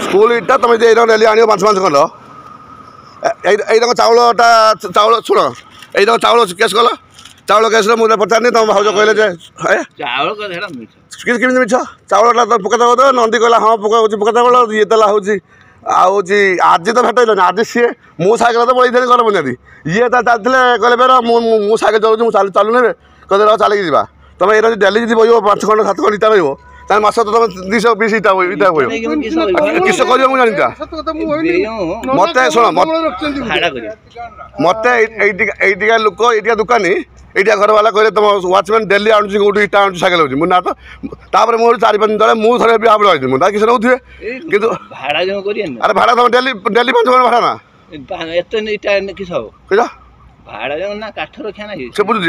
school इटा तुम daily आण 5-5 खंड यही चाउलटा चाउल शुण यही चाउल केस कल चाउल केस मुझे पचारनी तुम भाज कहले कि मिछ चाउलटा तो पका चाउल नंदी कहला हाँ पका चाउल ये देला हूँ आज तो भेटल आज सी मु सैकेल तो पड़े घर बुझाती ये चलते कहले बेर मुझे सैकेल चलाऊँ चालू ने कहते चलिए जा तुम ये डेली जी बो 5 खंड 7 खंड इटा रही मास तुम 220 इटा इटा किस कर जानी मत शुण मत ये लोक ये दुकानी ये घर वाला कहले तुम वाचमैन डेली आनुची कौट इटा आनुची सैकेल होती मुझे ना तो मुझे 4-5 दिन तले मुझे थे भी आपड़ी मुझे किसी नौथे कि अरे भाड़ा तुम डेली 5 खंड भाड़ा ना किस भाड़ा ना काठ रखा ना से बुझुची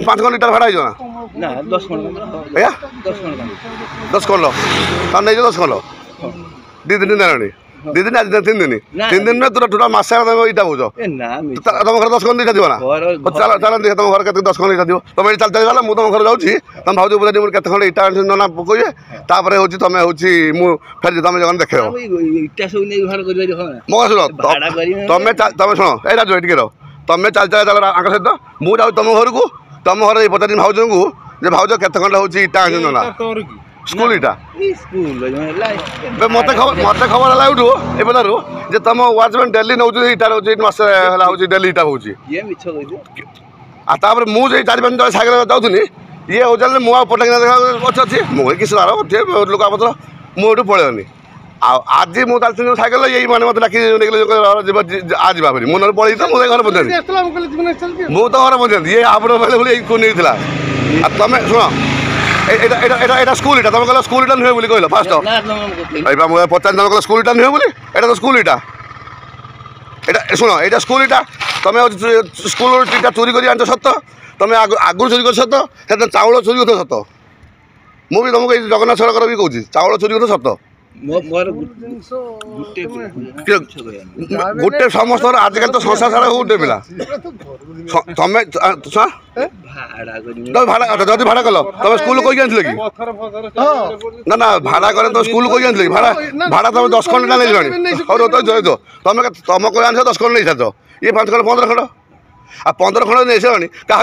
5 खंड इटार भाड़ा ना 10 खंड 10 खंड नहीं 10 खंड 2 दिन देनी 2 दिन आज 3 दिन 3 दिन में टोटाल मस इटा बुझ तुम घर 10 खंड इटा दिव ना चल चल देख तुम घर के 10 खंड इटा दिव तुम ये चल चल गला मुझे तुम घर जाऊँगी तुम भाज बुझे मुझे के खंड इटा ना पकड़े तापर हूँ तुम हूँ फेर तुम जगह देख मो शुण तुम तुम शुण ये राजू ये तुम चल चल चल आंक सहित मुझे जाऊँ तुम घर को तुम घर ये पचार भाज को भाज के खंड हूँ इटा ना स्कूल इटा मत खबर है उठू ये पचार जे तुम वाचमैन डेली नौ इटा रोचे मस डेली इटा हूँ तापर मुझे 4-5 दिन सैकेल जाऊँगी ये हूँ मुझे पटक अच्छी मुझे किस लुका पत्र मुझे पड़ेनि आज मुझे चलती सैकेल यही मैंने मतलब डाक आज भाई मुझे पड़े तो मुझे घर पहुँचाती मुझे तो घर पहुँचाती ये आप बोले नहीं तुम शुण एटा स्कूल इटा तुम कह स्कूल इटा नुहे बोली कहल फास्ट मुझे पचार तुम कह स्कूल इटा नुहे बोली एटा तो स्कूल इटा शुण यहाँ स्कूल इटा तुम स्कूल इटा चोरी कर आन सत तुम आगुरी चोरी कर सत चाउल चोरी कर सत मुझे तुमको जगन्नाथ सरकार भी कहूँ चाउल चोरी कर सत गोटे समस्त आजिकल तो संसार सारा गोटे पिला तुम भाड़ा जब भाड़ा कल तुम स्कूल कहीं आनल कि ना ना भाड़ा कले तुम स्कूल कहीं आनल कि भाड़ा भाड़ा तुम 10 खंड नहीं तुम तुम कह आन 10 खंड नहीं सार ये 5 खंड 15 खंड आ 15 खंड नहीं सारे क्या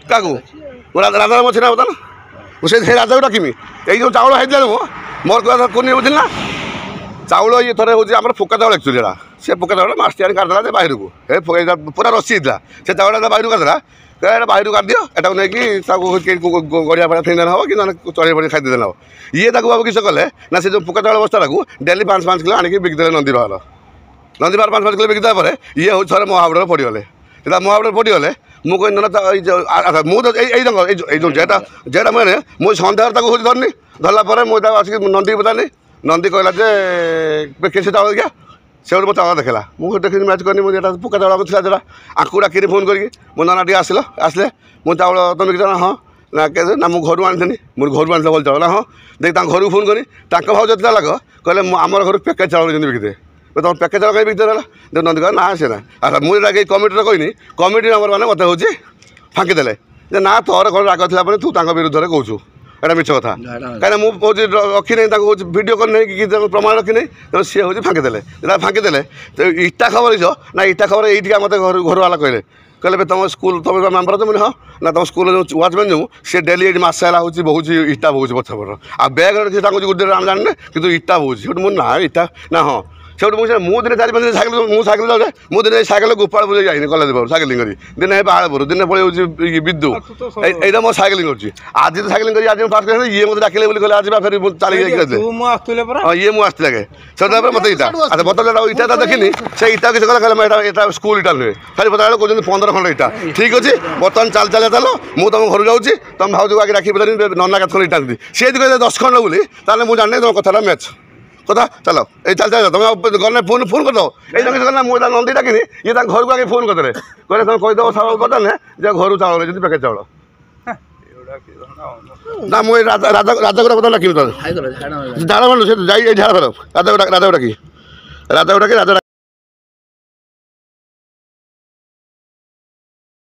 क्या राजा मो छा बता मुझे राजा को डाकमी यही जो चाउल होता मोर कह कौन बुझे ना चाउल ये थे हूँ आम फोका चाउल एक्चुअली से फोका चाउल मास्टर काटदेला बाहर को पूरा रसी होता से चाउल बाहर काटदेला कह बाहर काट दियो एटा नहीं गड़िया फड़ा थी देना हम कि चढ़े पड़े खाई देना ये बाबू किस कले ना से जो फोका चाउल बस्ता डेली 5-5 किलो आणिक बिकिदे नंदी बार 5-5 किलो बिकिदा ये हूँ थे महाबड़ पड़गले महाबड़ पड़गले मुझे मुझे जेटा मैंने मुझे सन्ध्यार हूँ धरनी धरला मुझे आसिक नंदी पचारनी नंदी कहला जे कैसे चाउल क्या से मो चाउल देखला मुझे देखी मैच करनी मुझे पुका चाउल था जोड़ा आँकू डाक फोन करके मो नाना टी आसले मो चाउल तुम कि हाँ ना ना मुझे घर आनी मुझे घर आनी भल चाउल हाँ देख घर को फोन करी भाज जो लग कहले आम घर पैकेज चाउल बिकते तुम पैकेज चाउल कहीं बिकते रहा देख नंदी कह ना से ना अच्छा मुझे कमिटी कहनी कमिटी मेम्बर मैंने मत हूँ फाँकीदे ना तोर कौन राग था तू विरुद्ध में कहूँ एटा मिछ कथा कहीं मुझे रखी नहीं भिडियो कर नहीं कि प्रमाण रखी नहीं तो सी हूँ फाँकीदे फाँकीदे तो इटा खबर ना इटा खबर ये मत घर वाला कहले कहले तुम स्कूल तुम मेम्बर तो मुझे हाँ ना तुम स्कूल जो वाचमैन जो सी डेली ये मसाला हूँ बहुत इटा बहुत पछपट आ बैग रखी गुड जाने कि इटा बहुत मुझे ना इटा ना हाँ से मुझे दिन 4-5 दिन सैकेल मुझे सैकेल जाऊे मुझे सैकेल गोपाल जाइए कलेज पर सैकेलिंग करी दिन है पहाड़पुर दिन पड़े विद्यु यहाँ मो सैकेलिंग कर आज तो सैकेलिंग कर आज फास्ट ये मत डाकिले कहले आज फिर चल हाँ ये मुझे लगे से मत इटा अच्छा बतल इटा देखनी से इटा किसी कहला स्कूल इटा नुहे फिर बता कहते 15 खंड इटा ठीक अच्छे बर्तमान चल चल चलो मुझे तुम घर जाऊँगी तुम भाज आगे राखी पारे नना के इटा दी सी कहते 10 खंड बोली मुझे जाने तुम कथा मैच कथा चलो ये चल चल तुम गले फोन फोन कर दो ये मुझे नंदी डाकिनी ये घर को आगे फोन करदे कहले तुम कहीदेव चाउल बर्तमान जे घर चाउल पैकेज चाउल ना मुझे राजा राजा को बता डाकमी झाड़ झाड़ झाड़ राजा को डाकी राजा